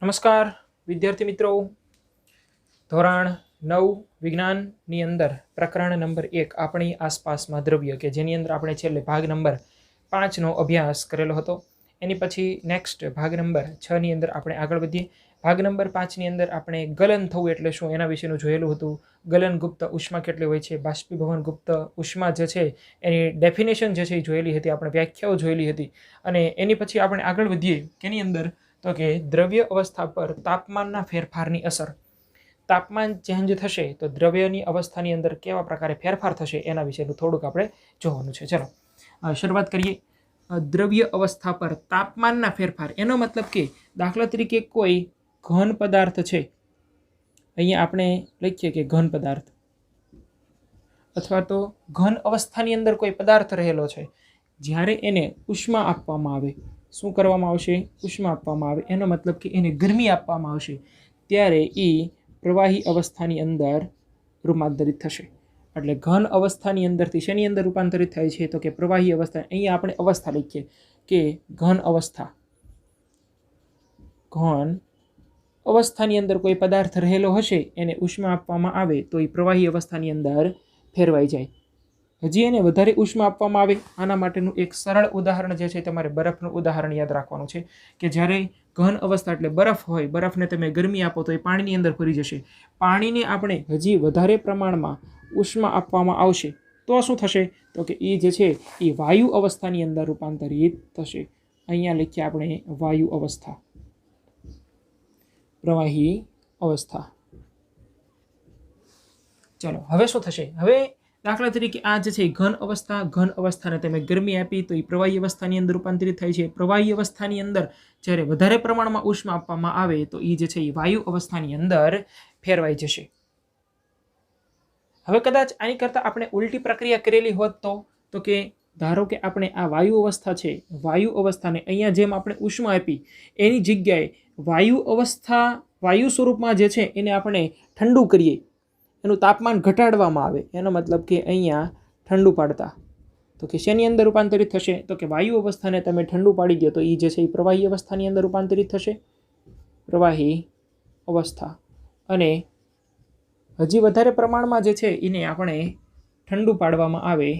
નમસ્કાર વિદ્યાર્થી મિત્રો, ધોરણ 9 વિજ્ઞાનની અંદર પ્રકરણ નંબર 1 આપણી આસપાસમાં દ્રવ્ય કે જેની અંદર આપણે છેલ્લે ભાગ નંબર 5નો અભ્યાસ કરેલો હતો. એની પછી નેક્સ્ટ ભાગ નંબર 6ની અંદર આપણે આગળ વધીએ. ભાગ નંબર 5ની અંદર આપણે ગલન થવું એટલે શું એના વિશેનું જોયેલું હતું. ગલન ગુપ્ત ઉષ્મા કેટલી હોય છે, બાષ્પીભવન ગુપ્ત ઉષ્મા જે છે એની ડેફિનેશન જે છે એ જોયેલી હતી, આપણે વ્યાખ્યાઓ જોયેલી હતી. અને એની પછી આપણે આગળ વધીએ કેની અંદર તો કે દ્રવ્ય અવસ્થા પર તાપમાનના ફેરફારની અસર. તાપમાન ચેન્જ થશે તો દ્રવ્યની અવસ્થાની અંદર કેવા પ્રકારે ફેરફાર થશે એના વિશેનું થોડુંક આપણે જોવાનું છે. ચલો શરૂઆત કરીએ. દ્રવ્ય અવસ્થા પર તાપમાનના ફેરફાર એનો મતલબ કે દાખલા તરીકે કોઈ ઘન પદાર્થ છે, અહીંયા આપણે લખીએ કે ઘન પદાર્થ, અથવા તો ઘન અવસ્થાની અંદર કોઈ પદાર્થ રહેલો છે, જ્યારે એને ઉષ્મા આપવામાં આવે, શું કરવામાં આવશે? ઉષ્મા આપવામાં આવે. એનો મતલબ કે એને ગરમી આપવામાં આવશે, ત્યારે એ પ્રવાહી અવસ્થાની અંદર રૂપાંતરિત થશે. એટલે ઘન અવસ્થાની અંદરથી શેની અંદર રૂપાંતરિત થાય છે? તો કે પ્રવાહી અવસ્થા. અહીંયા આપણે અવસ્થા લખીએ કે ઘન અવસ્થા. ઘન અવસ્થાની અંદર કોઈ પદાર્થ રહેલો હશે, એને ઉષ્મા આપવામાં આવે તો એ પ્રવાહી અવસ્થાની અંદર ફેરવાઈ જાય. હજી એને વધારે ઉષ્મા આપવામાં આવે, આના માટેનું એક સરળ ઉદાહરણ જે છે તમારે બરફનું ઉદાહરણ યાદ રાખવાનું છે કે જ્યારે ઘન અવસ્થા એટલે બરફ હોય, બરફને તમે ગરમી આપો તો એ પાણીની અંદર ફરી જશે. પાણીને આપણે હજી વધારે પ્રમાણમાં ઉષ્મા આપવામાં આવશે તો શું થશે? તો કે એ જે છે એ વાયુ અવસ્થાની અંદર રૂપાંતરિત થશે. અહીંયા લખીએ આપણે વાયુ અવસ્થા, પ્રવાહી અવસ્થા. ચલો હવે શું થશે? હવે દાખલા તરીકે આ જે છે ઘન અવસ્થાને તમે ગરમી આપી તો એ પ્રવાહી અવસ્થાની અંદર રૂપાંતરિત થાય છે. પ્રવાહી અવસ્થાની અંદર જ્યારે વધારે પ્રમાણમાં ઉષ્મા આપવામાં આવે તો એ જે છે એ વાયુ અવસ્થાની અંદર ફેરવાઈ જશે. હવે કદાચ આની કરતાં આપણે ઉલટી પ્રક્રિયા કરેલી હોત તો કે ધારો કે આપણે આ વાયુ અવસ્થા છે, વાયુ અવસ્થાને અહીંયા જેમ આપણે ઉષ્મા આપી એની જગ્યાએ વાયુ સ્વરૂપમાં જે છે એને આપણે ઠંડુ કરીએ, એનું તાપમાન ઘટાડવામાં આવે. એનો મતલબ કે અહીંયા ઠંડુ પાડતા તો કે શેની અંદર રૂપાંતરિત થશે? તો કે વાયુ અવસ્થાને તમે ઠંડુ પાડી દો તો એ જે છે એ પ્રવાહી અવસ્થાની અંદર રૂપાંતરિત થશે, પ્રવાહી અવસ્થા. અને હજી વધારે પ્રમાણમાં જે છે એને આપણે ઠંડુ પાડવામાં આવે,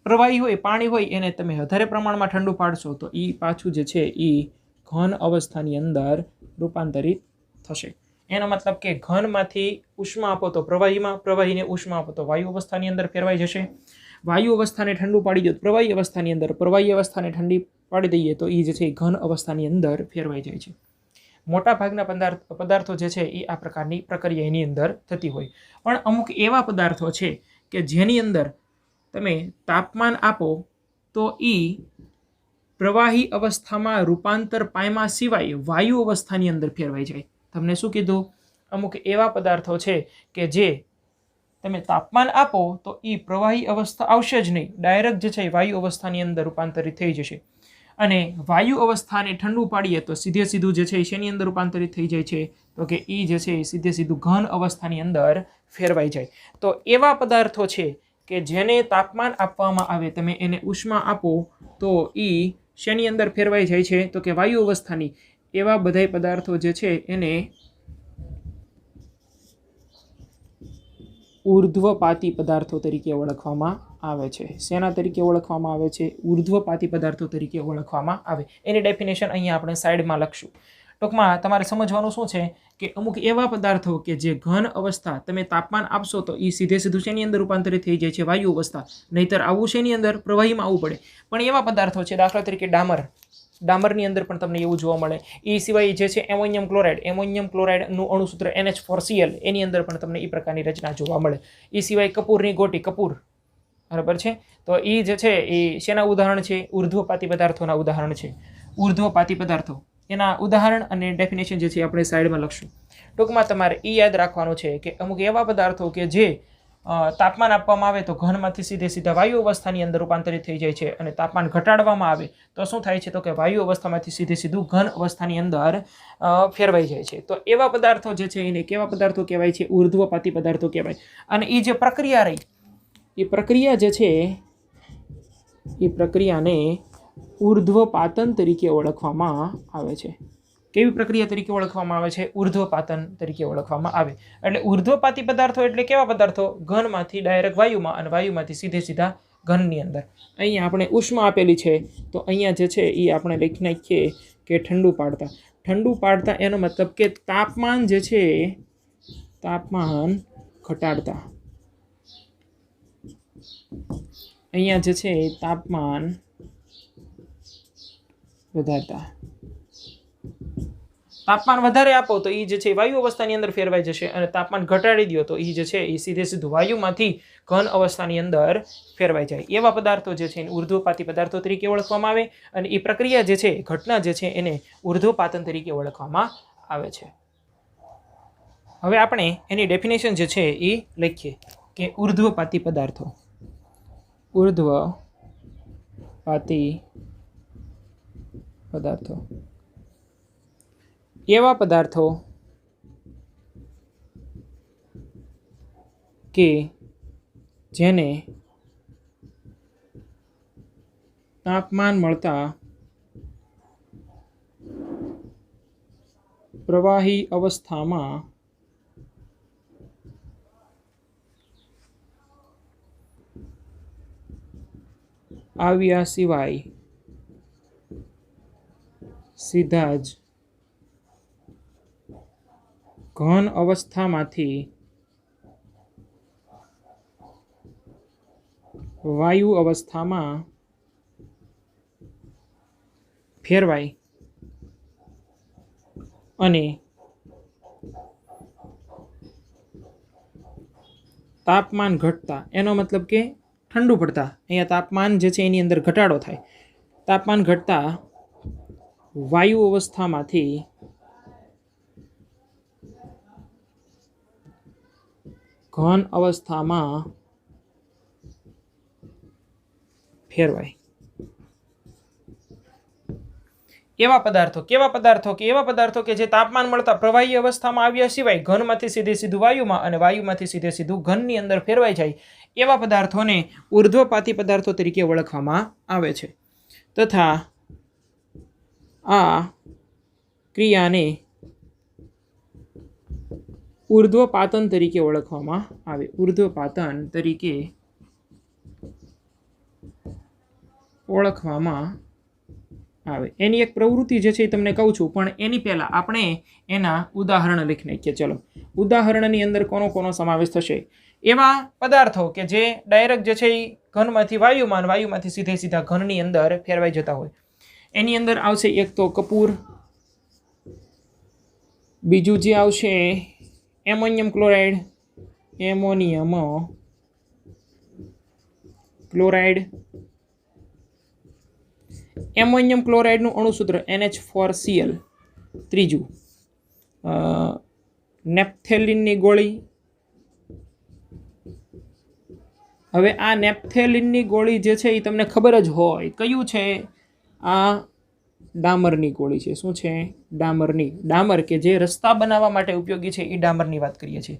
પ્રવાહી હોય, પાણી હોય, એને તમે વધારે પ્રમાણમાં ઠંડુ પાડશો તો એ પાછું જે છે એ ઘન અવસ્થાની અંદર રૂપાંતરિત થશે. એનો મતલબ કે ઘનમાંથી ઉષ્મા આપો તો પ્રવાહીમાં, પ્રવાહીને ઉષ્મા આપો તો વાયુ અવસ્થાની અંદર ફેરવાઈ જશે. વાયુ અવસ્થાને ઠંડુ પાડી દો પ્રવાહી અવસ્થાની અંદર, પ્રવાહી અવસ્થાને ઠંડી પાડી દઈએ તો એ જે છે ઘન અવસ્થાની અંદર ફેરવાઈ જાય છે. મોટા ભાગના પદાર્થો જે છે એ આ પ્રકારની પ્રક્રિયા એની અંદર થતી હોય. પણ અમુક એવા પદાર્થો છે કે જેની અંદર તમે તાપમાન આપો તો એ પ્રવાહી અવસ્થામાં રૂપાંતર પામ્યા સિવાય વાયુ અવસ્થાની અંદર ફેરવાઈ જાય. તમને શું કીધું? અમુક એવા પદાર્થો છે કે જે તમે તાપમાન આપો તો એ પ્રવાહી અવસ્થા આવશે જ નહીં, ડાયરેક્ટ જે છે વાયુ અવસ્થાની અંદર રૂપાંતરિત થઈ જશે. અને વાયુ અવસ્થાને ઠંડુ પાડીએ તો સીધું જે છે શેની અંદર રૂપાંતરિત થઈ જાય છે? તો કે એ જે છે સીધું ઘન અવસ્થાની અંદર ફેરવાઈ જાય. તો એવા પદાર્થો છે કે જેને તાપમાન આપવામાં આવે, તમે એને ઉષ્મા આપો તો એ શેની અંદર ફેરવાઈ જાય છે? તો કે વાયુ અવસ્થાની. એવા બધા પદાર્થો જે છે એને ઉર્ધ્વપાતી પદાર્થો તરીકે ઓળખવામાં આવે છે. શેના તરીકે ઓળખવામાં આવે છે? ઉર્ધ્વપાતી પદાર્થો તરીકે ઓળખવામાં આવે. એની ડેફિનેશન અહીંયા આપણે સાઈડમાં લખશું. ટૂંકમાં તમારે સમજવાનું શું છે કે અમુક એવા પદાર્થો કે જે ઘન અવસ્થા તમે તાપમાન આપશો તો એ સીધું શેની અંદર રૂપાંતરિત થઈ જાય છે? વાયુ અવસ્થા. નહીતર આવું શેની અંદર? પ્રવાહીમાં આવવું પડે. પણ એવા પદાર્થો છે, દાખલા તરીકે ડામરની અંદર પણ તમને એવું જોવા મળે. એ સિવાય જે છે એમોનિયમ ક્લોરાઇડનું અણુસૂત્ર NH4Cl, એની અંદર પણ તમને એ પ્રકારની રચના જોવા મળે. એ સિવાય કપૂરની ગોટી, કપૂર, બરાબર છે. તો એ જે છે એ શેના ઉદાહરણ છે? ઉર્ધ્વપાતી પદાર્થોના ઉદાહરણ છે. ઉર્ધ્વપાતી પદાર્થો એના ઉદાહરણ અને ડેફિનેશન જે છે આપણે સાઈડમાં લખશું. ટૂંકમાં તમારે એ યાદ રાખવાનું છે કે અમુક એવા પદાર્થો કે જે તાપમાન આપવામાં આવે તો ઘનમાંથી સીધા વાયુ અવસ્થાની અંદર રૂપાંતરિત થઈ જાય છે, અને તાપમાન ઘટાડવામાં આવે તો શું થાય છે? તો કે વાયુ અવસ્થામાંથી સીધું ઘન અવસ્થાની અંદર ફેરવાઈ જાય છે. તો એવા પદાર્થો જે છે એને કેવા પદાર્થો કહેવાય છે? ઉર્ધ્વપાતી પદાર્થો કહેવાય. અને એ જે પ્રક્રિયા રહી, એ પ્રક્રિયા જે છે એ પ્રક્રિયાને ઉર્ધ્વપાતન તરીકે ઓળખવામાં આવે છે. કેવી પ્રક્રિયા તરીકે ઓળખવામાં આવે છે? ઉર્ધ્વપાતન તરીકે ઓળખવામાં આવે. એટલે ઉર્ધ્વપાતી પદાર્થો એટલે કેવા પદાર્થો? ઘનમાંથી ડાયરેક્ટ વાયુમાં અને વાયુમાંથી સીધે સીધા ઘનની અંદર. અહીંયા આપણે ઉષ્મા આપેલી છે તો અહીંયા જે છે એ આપણે લખી નાખીએ કે ઠંડુ પાડતા. ઠંડુ પાડતા એનો મતલબ કે તાપમાન જે છે તાપમાન ઘટાડતા. અહીંયા જે છે તાપમાન વધારતા. તાપમાન વધારે આપો તો એ જે છે વાયુ અવસ્થાની અંદર ફેરવાઈ જશે અને તાપમાન ઘટાડી દો તો એ જે છે એ સીધે સીધું વાયુમાંથી ઘન અવસ્થાની અંદર ફેરવાઈ જાય. એવા પદાર્થો જે છે એને ઉર્ધ્વપાતી પદાર્થો તરીકે ઓળખવામાં આવે અને એ પ્રક્રિયા જે છે ઘટના જે છે એને ઉર્ધ્વપાતન તરીકે ઓળખવામાં આવે છે. હવે આપણે એની ડેફિનેશન જે છે એ લખીએ કે ઉર્ધ્વપાતી પદાર્થો. ઉર્ધ્વપાતી પદાર્થો એવા પદાર્થો કે જેને તાપમાન મળતા પ્રવાહી અવસ્થામાં આવ્યા સિવાય સીધા જ ઘન અવસ્થામાંથી વાયુ અવસ્થામાં ફેરવાય અને તાપમાન ઘટતા. એનો મતલબ કે ઠંડુ પડતા. અહીંયા તાપમાન જે છે એની અંદર ઘટાડો થાય. તાપમાન ઘટતા વાયુ અવસ્થામાંથી ઘન અવસ્થામાં ફેરવાય. એવા પદાર્થો કેવા પદાર્થો કે એવા પદાર્થો કે જે તાપમાન મળતા પ્રવાહી અવસ્થામાં આવ્યા સિવાય ઘનમાંથી સીધે સીધું વાયુમાં અને વાયુમાંથી સીધે સીધું ઘનની અંદર ફેરવાઈ જાય એવા પદાર્થોને ઉર્ધ્વપાતી પદાર્થો તરીકે ઓળખવામાં આવે છે. તથા આ ક્રિયાને ઉર્ધ્વપાતન તરીકે ઓળખવામાં આવે. ઉર્ધ્વપાતન તરીકે ઓળખવામાં આવે. એની એક પ્રવૃત્તિ જે છે એ તમને કહું છું પણ એની પહેલાં આપણે એના ઉદાહરણ લખી નાખીએ. ચલો ઉદાહરણની અંદર કોનો સમાવેશ થશે? એવા પદાર્થો કે જે ડાયરેક્ટ જે છે એ ઘનમાંથી વાયુમાં અને વાયુમાંથી સીધે સીધા ઘનની અંદર ફેરવાઈ જતા હોય. એની અંદર આવશે એક તો કપૂર, બીજું જે આવશે ammonium chloride, ammonium chloride. Ammonium ક્લોરાઇડનું અણુસૂત્ર NH4Cl. ત્રીજું નેપ્થેલિનની ગોળી. હવે આ નેપ્થેલિનની ગોળી જે છે એ તમને ખબર જ હોય કયું છે? આ ડામરની ગોળી છે. શું છે? ડામરની. ડામર કે જે રસ્તા બનાવવા માટે ઉપયોગી છે એ ડામરની વાત કરીએ છીએ.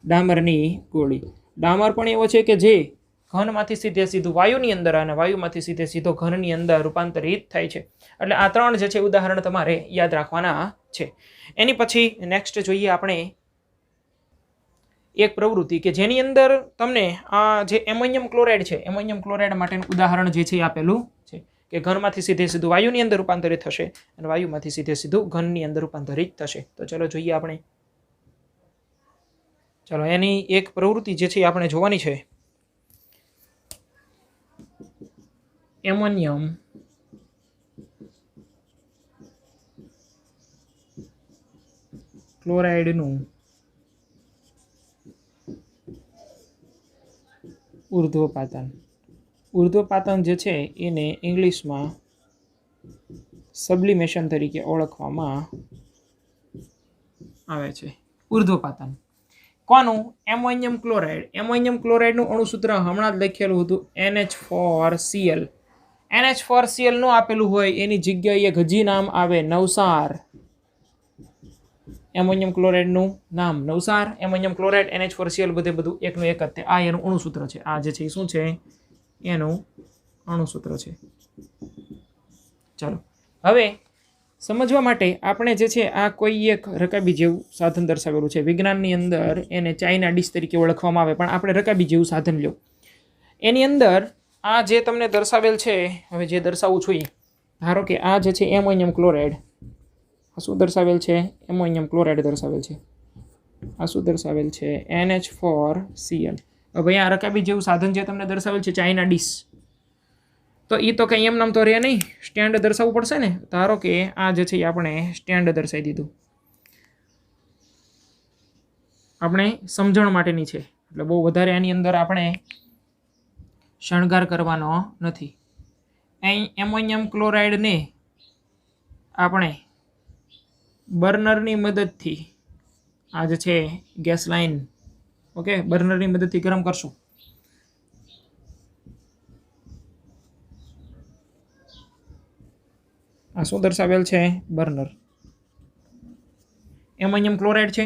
ડામરની ગોળી. ડામર પણ એવો છે કે જે ઘનમાંથી સીધે સીધું વાયુની અંદર અને વાયુમાંથી સીધે સીધો ઘનની અંદર રૂપાંતરિત થાય છે. એટલે આ ત્રણ જે છે ઉદાહરણ તમારે યાદ રાખવાના છે. એની પછી નેક્સ્ટ જોઈએ આપણે એક પ્રવૃત્તિ કે જેની અંદર તમને આ જે એમોનિયમ ક્લોરાઇડ છે એમોનિયમ ક્લોરાઇડ માટેનું ઉદાહરણ જે છે એ આપેલું છે કે ઘનમાંથી સીધે સીધું વાયુની અંદર રૂપાંતરિત થશે અને વાયુમાંથી સીધે સીધું ઘનની અંદર રૂપાંતરિત થશે. તો ચલો જોઈએ આપણે. ચલો એની એક પ્રવૃત્તિ જે છે આપણે જોવાની છે. એમોનિયમ ક્લોરાઇડનું ઉર્ધ્વપાતન. ઉર્ધ્વપાતન જે છે એને ઇંગ્લિશમાં સબ્લિમેશન તરીકે ઓળખવામાં આવે છે. ઉર્ધ્વપાતન કોનું? Ammonium chloride. એમોનિયમ ક્લોરાઇડનું અણુસૂત્ર હમણાં જ લખેલું હતું NH4Cl. NH4Cl નું આપેલું હોય એની જગ્યાએ એક હજી નામ આવે નવસાર. એમોનિયમ ક્લોરાઇડનું નામ નવસાર. એમોનિયમ ક્લોરાઇડ NH4Cl બધું એકનું એક જ. આ એનું અણુસૂત્ર છે. આ જે છે એ શું છે? એનું અણુસૂત્ર છે. ચાલો હવે સમજવા માટે આપણે જે છે આ કોઈ એક રકાબી જેવું સાધન દર્શાવેલું છે. વિજ્ઞાનની અંદર એને ચાઇના ડીશ તરીકે ઓળખવામાં આવે, પણ આપણે રકાબી જેવું સાધન લ્યો. એની અંદર આ જે તમને દર્શાવેલ છે, હવે જે દર્શાવું છું એ ધારો કે આ જે છે એમોનિયમ ક્લોરાઇડ, આ શું દર્શાવેલ છે? એમોનિયમ ક્લોરાઇડ દર્શાવેલ છે. આ શું દર્શાવેલ છે? NH4Cl. હવે આ રકાબી જેવું સાધન જે તમને દર્શાવેલ છે ચાઇના ડીશ, તો એ તો કંઈ એમ નામ તો રહે નહીં, સ્ટેન્ડ દર્શાવવું પડશે ને. ધારો કે આ જે છે એ આપણે સ્ટેન્ડ દર્શાવી દીધું, આપણે સમજણ માટેની છે, એટલે બહુ વધારે આની અંદર આપણે શણગાર કરવાનો નથી. અહીં એમોનિયમ ક્લોરાઇડને આપણે બર્નરની મદદથી આ જે છે ગેસ લાઇન, ઓકે, બર્નરની મદદથી ગરમ કરશું. આ શું દર્શાવેલ છે? બર્નર. એમોનિયમ ક્લોરાઇડ છે.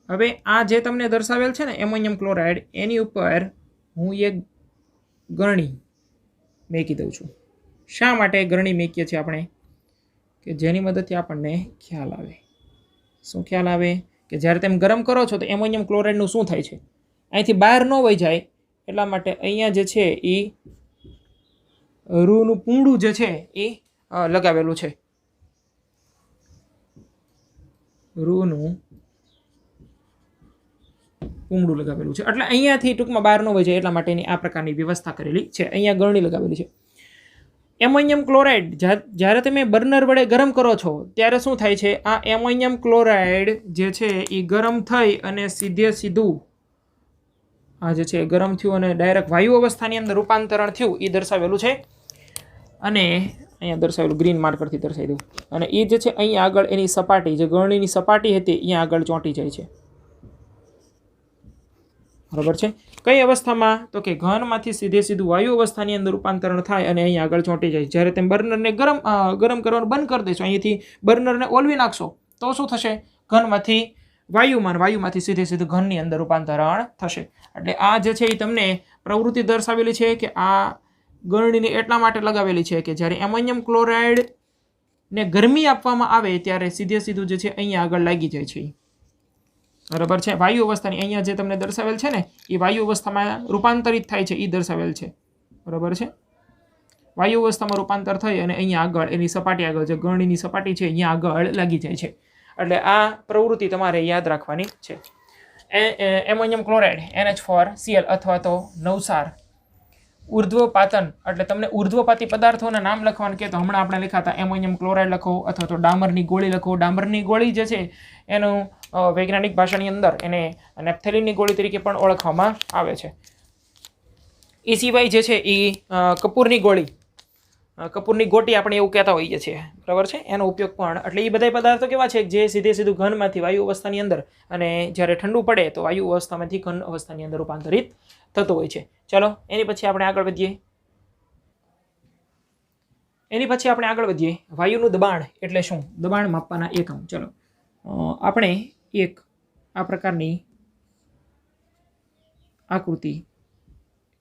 હવે આ જે તમને દર્શાવેલ છે ને એમોનિયમ ક્લોરાઇડ, એની ઉપર હું એક ગરણી મેકી દઉં છું. શા માટે ગરણી મેકીએ છીએ આપણે? કે જેની મદદથી આપણને ખ્યાલ આવે. શું ખ્યાલ આવે? કે જ્યારે તમે ગરમ કરો છો તો એમોનિયમ ક્લોરાઇડનું શું થાય છે? અહીંથી બહાર ન વહી જાય એટલા માટે અહીંયા જે છે એ રૂનું પૂંડું જે છે એ લગાવેલું છે. રૂનું પૂંડું લગાવેલું છે, એટલે અહીંયાથી ટૂંકમાં બહાર ન વહી જાય એટલા માટેની આ પ્રકારની વ્યવસ્થા કરેલી છે. અહીંયા ગરણી લગાવેલી છે. એમોનિયમ ક્લોરાઇડ જ્યારે તમે બર્નર વડે ગરમ કરો છો ત્યારે શું થાય છે? આ એમોનિયમ ક્લોરાઇડ જે છે એ ગરમ થઈ અને સીધું આ જે છે ગરમ થયું અને ડાયરેક્ટ વાયુ અવસ્થાની અંદર રૂપાંતરણ થયું એ દર્શાવેલું છે. અને અહીંયા દર્શાવેલું ગ્રીન માર્કરથી દર્શાવી દઉં. અને એ જે છે અહીંયા આગળ એની સપાટી, જે ગરણીની સપાટી હતી અહીંયા આગળ ચોંટી જાય છે. બરાબર છે. કઈ અવસ્થામાં? તો કે ઘનમાંથી સીધું વાયુ અવસ્થાની અંદર રૂપાંતરણ થાય અને અહીંયા આગળ ચોંટી જાય. જ્યારે તમે બર્નરને ગરમ કરવાનું બંધ કરી દેશો, અહીંથી બર્નરને ઓલવી નાખશો તો શું થશે? ઘનમાંથી વાયુમાંથી સીધું ઘનની અંદર રૂપાંતરણ થશે. એટલે આ જે છે એ તમને પ્રવૃત્તિ દર્શાવેલી છે કે આ ગરણીને એટલા માટે લગાવેલી છે કે જ્યારે એમોનિયમ ક્લોરાઇડને ગરમી આપવામાં આવે ત્યારે સીધું જે છે અહીંયા આગળ લાગી જાય છે. બરાબર છે. વાયુ અવસ્થાની અહીંયા જે તમને દર્શાવેલ છે ને એ વાયુ અવસ્થામાં રૂપાંતરિત થાય છે એ દર્શાવેલ છે. બરાબર છે. વાયુ અવસ્થામાં રૂપાંતર થઈ અને અહીંયા આગળ એની સપાટી આગળ જે ગરણીની સપાટી છે અહીંયા આગળ લાગી જાય છે. એટલે આ પ્રવૃત્તિ તમારે યાદ રાખવાની છે. એમોનિયમ ક્લોરાઇડ NH4Cl અથવા તો નવસાર ઉર્ધ્વપાતન, એટલે તમને ઉર્ધ્વપાતી પદાર્થોના નામ લખવાનું કે તો હમણાં આપણે લખ્યા હતા એમોનિયમ ક્લોરાઇડ લખો અથવા તો ડામરની ગોળી લખો. ડામરની ગોળી જે છે એનું વૈજ્ઞાનિક ભાષાની અંદર એને નેપ્થેલિનની ગોળી તરીકે પણ ઓળખવામાં આવે છે. એ સિવાય જે છે એ કપૂરની ગોટી આપણે એવું કહેતા હોઈએ છીએ. બરાબર છે. એનો ઉપયોગ પણ, એટલે એ બધા પદાર્થો કેવા છે જે સીધું ઘનમાંથી વાયુ અવસ્થાની અંદર અને જ્યારે ઠંડુ પડે તો વાયુ અવસ્થામાંથી ઘન અવસ્થાની અંદર રૂપાંતરિત થતું હોય છે. ચાલો એની પછી આપણે આગળ વધીએ. વાયુનું દબાણ એટલે શું? દબાણ માપવાના એકમ. ચલો આપણે એક આ પ્રકારની આકૃતિ,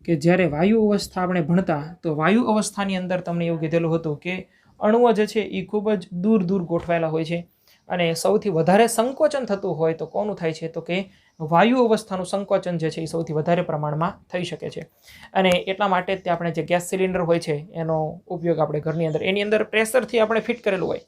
કે જ્યારે વાયુ અવસ્થા આપણે ભણતા તો વાયુ અવસ્થાની અંદર તમને એવું કીધેલું હતું કે અણુઓ જે છે એ ખૂબ જ દૂર ગોઠવાયેલા હોય છે અને સૌથી વધારે સંકોચન થતું હોય તો કોનું થાય છે? તો કે વાયુ અવસ્થાનું સંકોચન જે છે એ સૌથી વધારે પ્રમાણમાં થઈ શકે છે. અને એટલા માટે જ આપણે જે ગેસ સિલિન્ડર હોય છે એનો ઉપયોગ આપણે ઘરની અંદર, એની અંદર પ્રેશરથી આપણે ફિટ કરેલું હોય.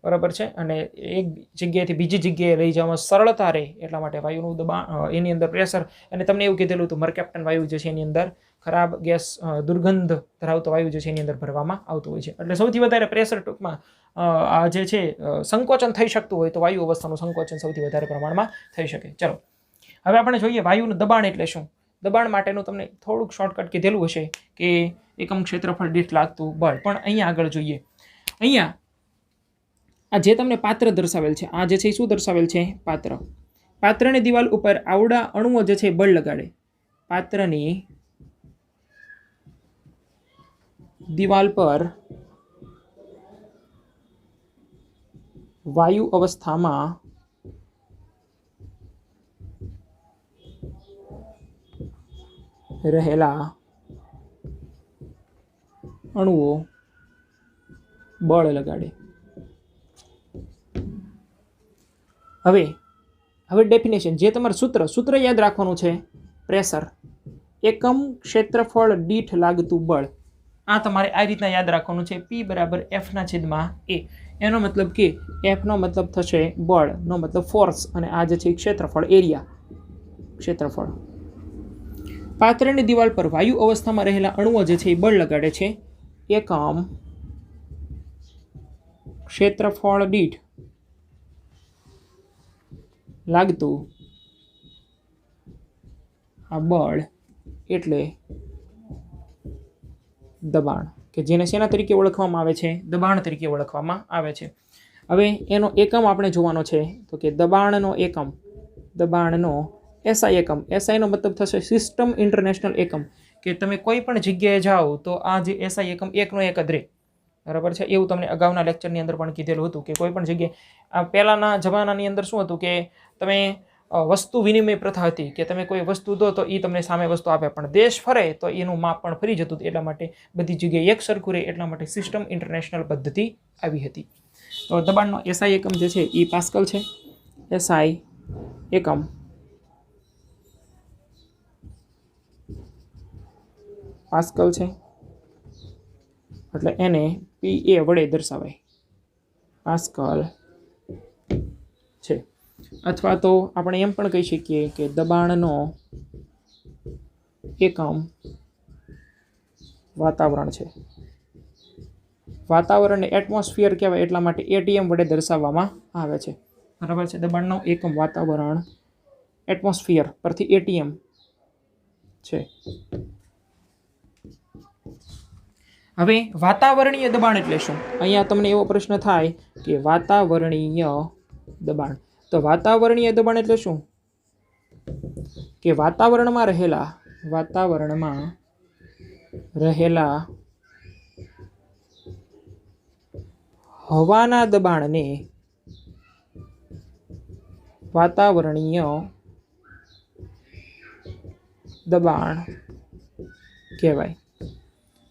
બરાબર છે. અને એક જગ્યાએથી બીજી જગ્યાએ લઈ જવામાં સરળતા રહે એટલા માટે વાયુનું દબાણ, એની અંદર પ્રેશર, અને તમને એવું કીધેલું હતું મરકેપ્ટન વાયુ જે છે એની અંદર ખરાબ ગેસ, દુર્ગંધ ધરાવતો વાયુ જે છે એની અંદર ભરવામાં આવતું હોય છે. એટલે સૌથી વધારે પ્રેશર ટૂંકમાં આ જે છે સંકોચન થઈ શકતું હોય તો વાયુ અવસ્થાનું સંકોચન સૌથી વધારે પ્રમાણમાં થઈ શકે. ચલો હવે આપણે જોઈએ વાયુનું દબાણ એટલે શું. દબાણ માટેનું તમને થોડુંક શોર્ટકટ કીધેલું હશે કે એકમ ક્ષેત્રફળ દીઠ લાગતું બળ. પણ અહીંયા આગળ જોઈએ. અહીંયા આ જે તમને પાત્ર દર્શાવેલ છે, આ જે છે શું દર્શાવેલ છે? પાત્રની દિવાલ ઉપર આવડા અણુઓ જે છે બળ લગાડે. પાત્રની દિવાલ પર વાયુ અવસ્થામાં રહેલા અણુઓ બળ લગાડે. હવે હવે ડેફિનેશન, જે તમારું સૂત્ર યાદ રાખવાનું છે. પ્રેશર એકમ ક્ષેત્રફળ દીઠ લાગતું બળ. આ તમારે આ રીતના યાદ રાખવાનું છે. P બરાબર F/A. એનો મતલબ કે Fનો મતલબ થશે બળનો મતલબ ફોર્સ, અને આ જે છે ક્ષેત્રફળ, એરિયા, ક્ષેત્રફળ. પાત્રની દિવાલ પર વાયુ અવસ્થામાં રહેલા અણુઓ જે છે એ બળ લગાડે છે. એકમ ક્ષેત્રફળ દીઠ લાગતું આ બળ એટલે દબાણ, કે જેને શેના તરીકે ઓળખવામાં આવે છે? દબાણ તરીકે ઓળખવામાં આવે છે. હવે એનો એકમ આપણે જોવાનો છે, તો કે દબાણનો એકમ, દબાણનો SI એકમ. SIનો મતલબ થશે સિસ્ટમ ઇન્ટરનેશનલ એકમ, કે તમે કોઈ પણ જગ્યાએ જાઓ તો આ જે SI એકમ એકનો એક જ રહે. બરાબર છે. એવું તમને અગાઉના લેક્ચરની અંદર પણ કીધેલું હતું કે કોઈ પણ જગ્યાએ, આ પહેલાંના જમાનાની અંદર શું હતું કે તમે વસ્તુ વિનિમય પ્રથા હતી કે તમે કોઈ વસ્તુ દો તો એ તમને સામે વસ્તુ આપે, પણ દેશ ફરે તો એનું માપ પણ ફરી જતું હતું. એટલા માટે બધી જગ્યાએ એક સરખું રહે, એટલા માટે સિસ્ટમ ઇન્ટરનેશનલ પદ્ધતિ આવી હતી. તો દબાણનો SI એકમ જે છે એ પાસ્કલ છે. SI એકમ પાસ્કલ છે, એટલે એને PA વડે દર્શાવાય, પાસ્કલ છે. અથવા તો આપણે એમ પણ કહી શકીએ કે દબાણનો એકમ વાતાવરણ છે. વાતાવરણને એટમોસ્ફિયર કહેવાય, એટલા માટે ATM વડે દર્શાવવામાં આવે છે. બરાબર છે. દબાણનો એકમ વાતાવરણ, એટમોસ્ફિયર પરથી ATM છે. હવે વાતાવરણીય દબાણ એટલે શું? અહીંયા તમને એવો પ્રશ્ન થાય કે વાતાવરણીય દબાણ. તો વાતાવરણીય દબાણ એટલે શું? કે વાતાવરણમાં રહેલા હવાના દબાણને વાતાવરણીય દબાણ કહેવાય.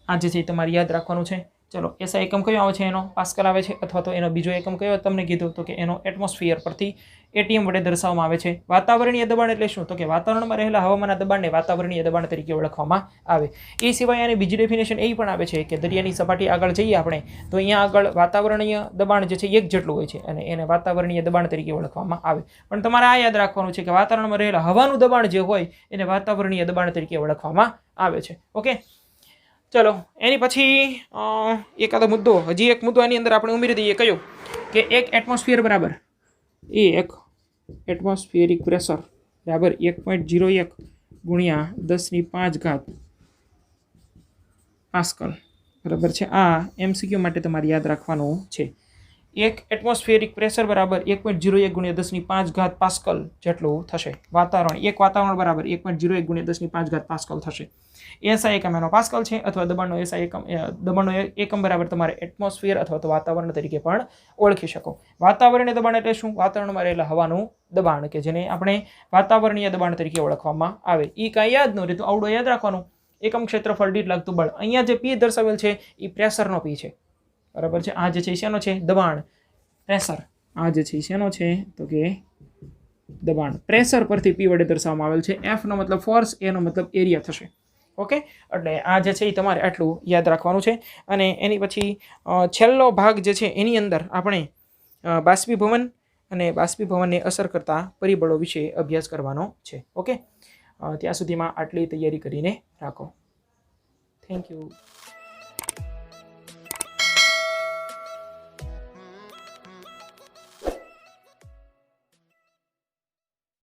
આ જે છે તમારે યાદ રાખવાનું છે. ચલો, SI એકમ કયો આવે છે? એનો પાસ્કલ આવે છે. અથવા તો એનો બીજો એકમ કયો તમને કીધું તો કે એનો એટમોસ્ફિયર પરથી ATM વડે દર્શાવવામાં આવે છે. વાતાવરણીય દબાણ એટલે શું? તો કે વાતાવરણમાં રહેલા હવામાનના દબાણને વાતાવરણીય દબાણ તરીકે ઓળખવામાં આવે. એ સિવાય આની બીજી ડેફિનેશન એ પણ આવે છે કે દરિયાની સપાટી આગળ જઈએ આપણે તો અહીંયા આગળ વાતાવરણીય દબાણ જે છે એક જેટલું હોય છે, અને એને વાતાવરણીય દબાણ તરીકે ઓળખવામાં આવે. પણ તમારે આ યાદ રાખવાનું છે કે વાતાવરણમાં રહેલા હવાનું દબાણ જે હોય એને વાતાવરણીય દબાણ તરીકે ઓળખવામાં આવે છે. ઓકે, ચલો એની પછી એકાદો મુદ્દો, હજી એક મુદ્દો આની અંદર આપણે ઉમેરી દઈએ. કયો? કે એક એટમોસ્ફિયર બરાબર એક એટમોસ્ફિયરિક પ્રેશર બરાબર 1.01 ગુણ્યા 10⁵ પાસ્કલ. બરાબર છે. આ MCQ માટે તમારે યાદ રાખવાનું છે. એક એટમોસ્ફિયરિક પ્રેશર બરાબર 1.01 ગુણ્યા 10⁵ પાસ્કલ જેટલું થશે. વાતાવરણ બરાબર 1.01 ગુણ્યા 10⁵ પાસ્કલ થશે. SI એકમ એનો પાસ્કલ છે, અથવા દબાણનો એકમ બરાબર તમારે એટમોસ્ફિયર અથવા તો વાતાવરણ તરીકે પણ ઓળખી શકો. વાતાવરણીય દબાણ એટલે શું? વાતાવરણમાં રહેલા હવાનું દબાણ, કે જેને આપણે વાતાવરણીય દબાણ તરીકે ઓળખવામાં આવે. એ કાંઈ યાદ ન રહે તો આવડો યાદ રાખવાનું. એકમ ક્ષેત્રફળ દીઠ લાગતું બળ. અહીંયા જે P દર્શાવેલ છે એ પ્રેશરનો P છે. બરાબર છે. આ જે છે શેનો છે? દબાણ, પ્રેશર. આ જે છે શેનો છે? તો કે દબાણ. પ્રેશર પરથી P વડે દર્શાવવામાં આવેલ છે. F નો મતલબ ફોર્સ, A નો મતલબ એરિયા થશે. ઓકે, એટલે આ જે છે એ તમારે આટલું યાદ રાખવાનું છે. અને એની પછી છેલ્લો ભાગ જે છે એની અંદર આપણે બાષ્પીભવન અને બાષ્પીભવનને અસર કરતા પરિબળો વિશે અભ્યાસ કરવાનો છે. ઓકે, ત્યાં સુધીમાં આટલી તૈયારી કરીને રાખો. Thank you.